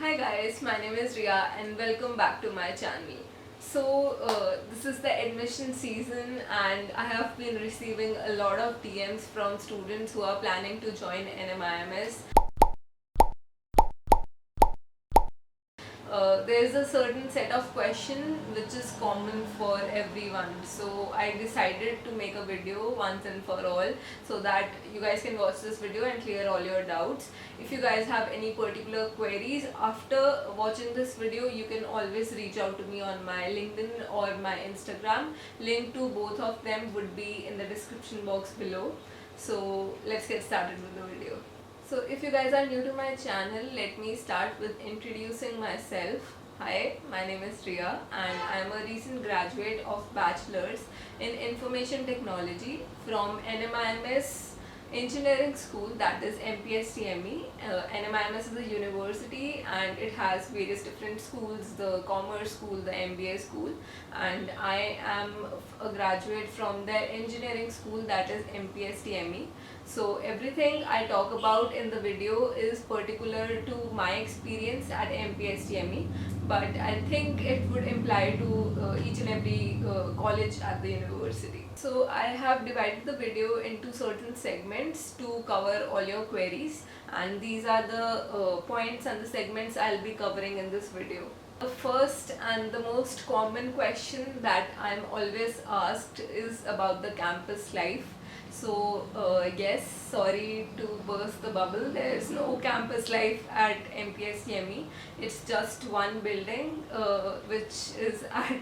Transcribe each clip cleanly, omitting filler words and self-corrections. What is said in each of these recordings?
Hi guys, my name is Ria and welcome back to my channel. This is the admission season and I have been receiving a lot of DMs from students who are planning to join NMIMS. There is a certain set of questions which is common for everyone, so I decided to make a video once and for all so that you guys can watch this video and clear all your doubts. If you guys have any particular queries after watching this video, you can always reach out to me on my LinkedIn or my Instagram. Link to both of them would be in the description box below. So let's get started with the video. So if you guys are new to my channel, let me start with introducing myself. Hi, my name is Ria and I am a recent graduate of Bachelor's in Information Technology from NMIMS Engineering School, that is MPSTME. NMIMS is a university and it has various different schools, the Commerce School, the MBA School, and I am a graduate from their engineering school, that is MPSTME. So everything I talk about in the video is particular to my experience at MPSTME, but I think it would apply to each and every college at the university. So I have divided the video into certain segments to cover all your queries, and these are the points and the segments I'll be covering in this video. The first and the most common question that I'm always asked is about the campus life. So yes, sorry to burst the bubble, there's no campus life at MPSTME. It's just one building which is at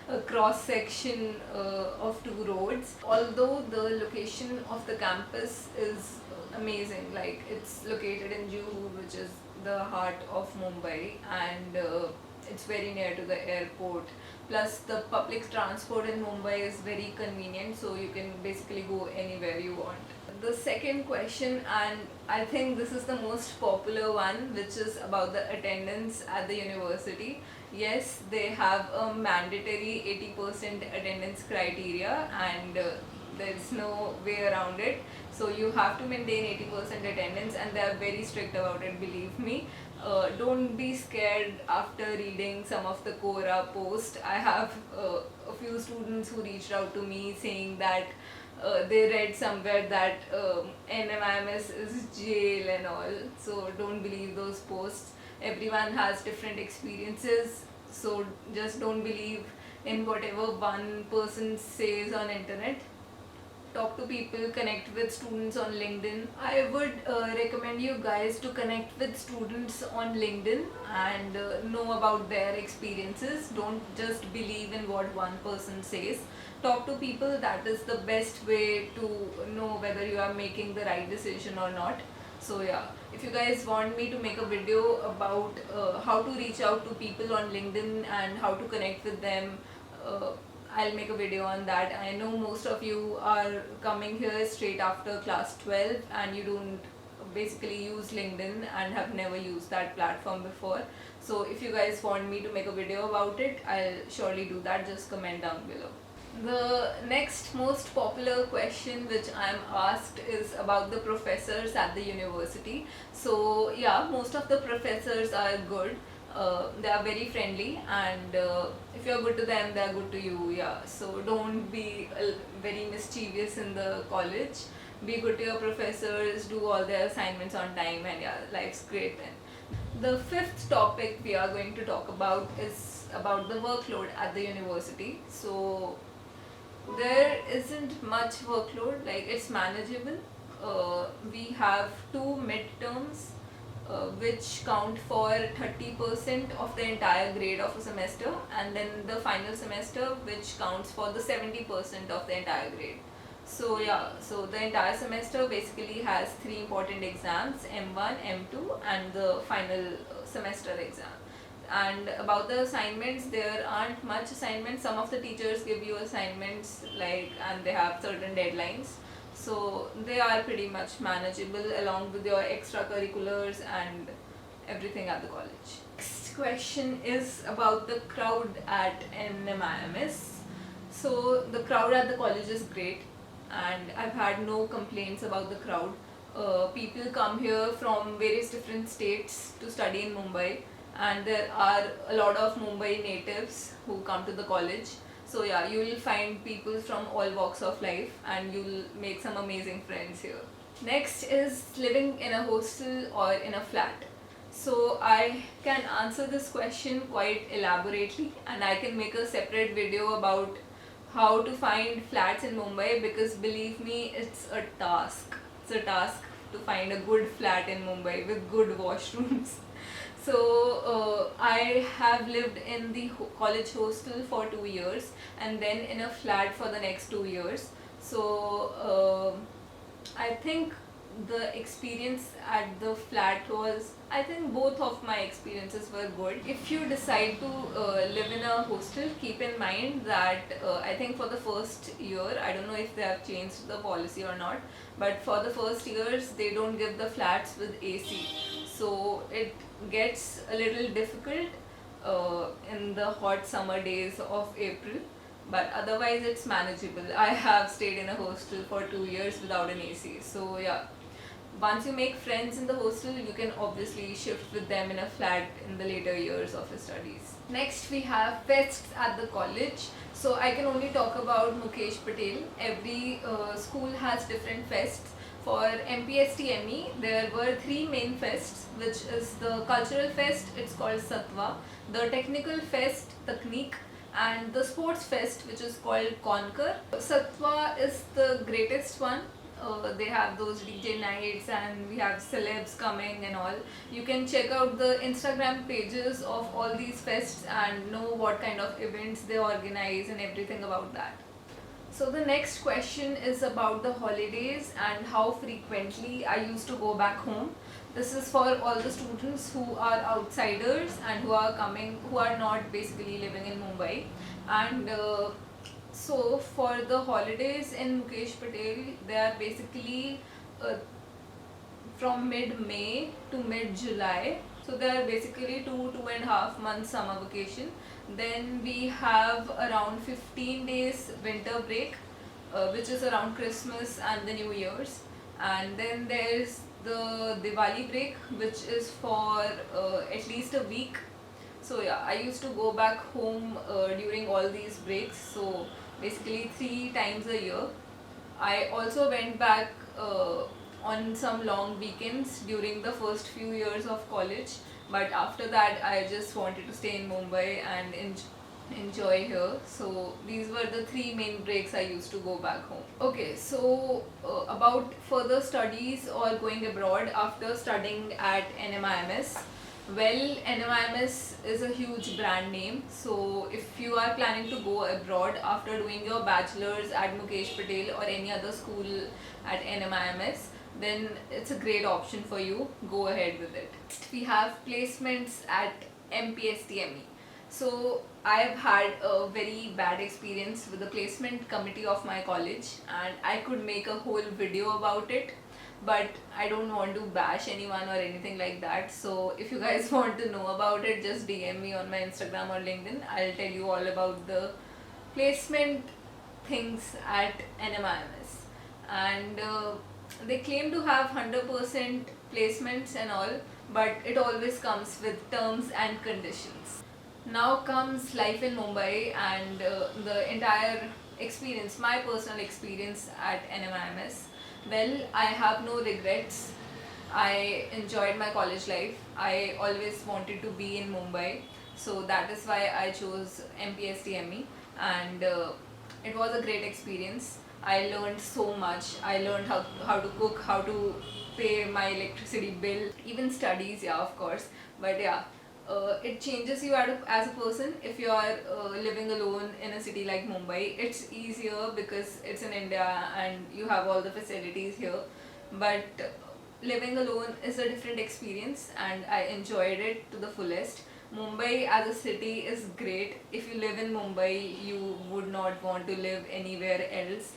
a cross section of two roads. Although the location of the campus is amazing, like it's located in Juhu, which is the heart of Mumbai, and it's very near to the airport. Plus the public transport in Mumbai is very convenient, so you can basically go anywhere you want. The second question, and I think this is the most popular one, which is about the attendance at the university. Yes, they have a mandatory 80% attendance criteria, and there's no way around it. So you have to maintain 80% attendance and they are very strict about it, believe me. Don't be scared after reading some of the Quora posts. I have a few students who reached out to me saying that they read somewhere that NMIMS is jail and all. So don't believe those posts. Everyone has different experiences, so just don't believe in whatever one person says on internet. Talk to people, connect with students on LinkedIn. I would recommend you guys to connect with students on LinkedIn and know about their experiences. Don't just believe in what one person says. Talk to people, that is the best way to know whether you are making the right decision or not. So yeah, if you guys want me to make a video about how to reach out to people on LinkedIn and how to connect with them, I'll make a video on that. I know most of you are coming here straight after class 12 and you don't basically use LinkedIn and have never used that platform before. So if you guys want me to make a video about it, I'll surely do that. Just comment down below. The next most popular question which I'm asked is about the professors at the university. So yeah, most of the professors are good. They are very friendly, and if you're good to them, they are good to you. Yeah, so don't be very mischievous in the college. Be good to your professors, do all their assignments on time, and yeah, life's great then. The fifth topic we are going to talk about is about the workload at the university. So there isn't much workload, like it's manageable. We have two midterms which count for 30% of the entire grade of a semester, and then the final semester which counts for the 70% of the entire grade. So yeah, so the entire semester basically has three important exams, M1, M2 and the final semester exam. And about the assignments, there aren't much assignments. Some of the teachers give you assignments, like, and they have certain deadlines, so they are pretty much manageable along with your extracurriculars and everything at the college. Next question is about the crowd at NMIMS. So the crowd at the college is great and I've had no complaints about the crowd. People come here from various different states to study in Mumbai, and there are a lot of Mumbai natives who come to the college. So yeah, you will find people from all walks of life and you'll make some amazing friends here. Next is living in a hostel or in a flat. So I can answer this question quite elaborately, and I can make a separate video about how to find flats in Mumbai, because believe me, it's a task. It's a task to find a good flat in Mumbai with good washrooms. So I have lived in the college hostel for 2 years and then in a flat for the next 2 years. So I think the experience at the flat was, I think both of my experiences were good. If you decide to live in a hostel, keep in mind that I think for the first year, I don't know if they have changed the policy or not, but for the first years they don't give the flats with AC. So it gets a little difficult in the hot summer days of April, but otherwise it's manageable. I have stayed in a hostel for 2 years without an AC. So yeah, once you make friends in the hostel, you can obviously shift with them in a flat in the later years of your studies. Next, we have fests at the college. So I can only talk about Mukesh Patel. Every school has different fests. For MPSTME, there were three main fests, which is the cultural fest, it's called Satwa, the technical fest, Technique, and the sports fest, which is called Conquer. Satwa is the greatest one. They have those DJ nights and we have celebs coming and all. You can check out the Instagram pages of all these fests and know what kind of events they organize and everything about that. So the next question is about the holidays and how frequently I used to go back home. This is for all the students who are outsiders and who are coming, who are not basically living in Mumbai. And so for the holidays in Mukesh Patel, they are basically uh, from mid-May to mid-July. So there are basically 2.5 months summer vacation. Then we have around 15 days winter break, which is around Christmas and the New Year's. And then there's the Diwali break, which is for at least a week. So yeah, I used to go back home during all these breaks. So basically 3 times a year. I also went back on some long weekends during the first few years of college, but after that I just wanted to stay in Mumbai and enjoy here. So these were the 3 main breaks I used to go back home. Okay, so about further studies or going abroad after studying at NMIMS. Well, NMIMS is a huge brand name, so if you are planning to go abroad after doing your bachelor's at Mukesh Patel or any other school at NMIMS, then it's a great option for you. Go ahead with it. We have placements at MPSTME. So I've had a very bad experience with the placement committee of my college, and I could make a whole video about it, but I don't want to bash anyone or anything like that. So if you guys want to know about it, just DM me on my Instagram or LinkedIn. I'll tell you all about the placement things at NMIMS. And they claim to have 100% placements and all, but it always comes with terms and conditions. Now comes life in Mumbai and the entire experience, my personal experience at NMIMS. Well, I have no regrets. I enjoyed my college life. I always wanted to be in Mumbai, so that is why I chose MPSTME, and it was a great experience. I learned so much. I learned how to cook, how to pay my electricity bill, even studies, yeah, of course. But yeah, it changes you as a person if you are living alone in a city like Mumbai. It's easier because it's in India and you have all the facilities here. But living alone is a different experience and I enjoyed it to the fullest. Mumbai as a city is great. If you live in Mumbai, you would not want to live anywhere else.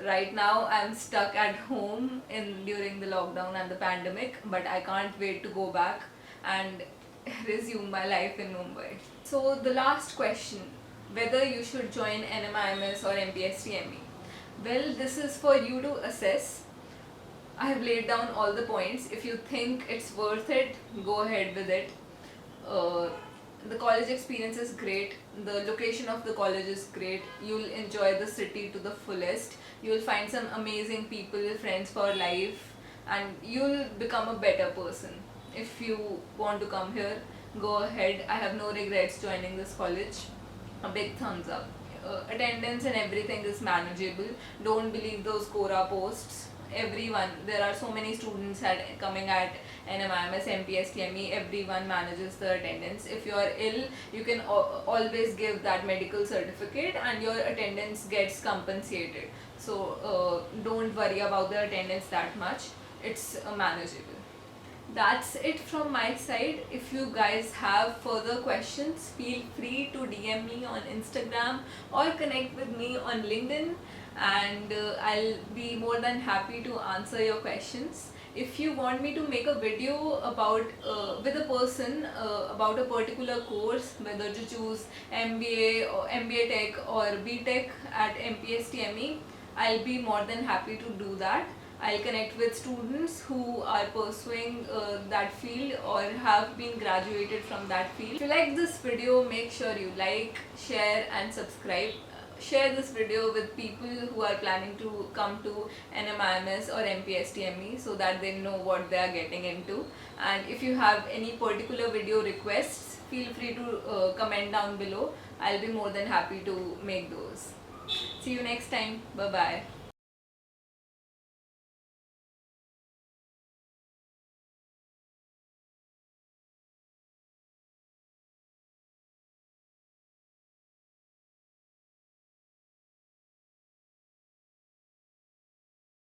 Right now I'm stuck at home during the lockdown and the pandemic, but I can't wait to go back and resume my life in Mumbai. So the last question, whether you should join NMIMS or MPSTME. Well, this is for you to assess. I have laid down all the points. If you think it's worth it, go ahead with it. Uh, the college experience is great. The location of the college is great. You'll enjoy the city to the fullest. You'll find some amazing people, friends for life, and you'll become a better person. If you want to come here, go ahead. I have no regrets joining this college. A big thumbs up. Attendance and everything is manageable. Don't believe those Quora posts. Everyone, there are so many students coming at NMIMS, MPS, TME. Everyone manages the attendance. If you are ill, you can always give that medical certificate and your attendance gets compensated. So don't worry about the attendance that much. It's manageable. That's it from my side. If you guys have further questions, feel free to DM me on Instagram or connect with me on LinkedIn, and I'll be more than happy to answer your questions. If you want me to make a video about with a person about a particular course, whether to choose MBA or MBA Tech or BTech at MPS TME, I'll be more than happy to do that. I'll connect with students who are pursuing that field or have been graduated from that field. If you like this video, make sure you like, share and subscribe. Share this video with people who are planning to come to NMIMS or MPS TME so that they know what they are getting into. And if you have any particular video requests, feel free to comment down below. I'll be more than happy to make those. See you next time. Bye bye.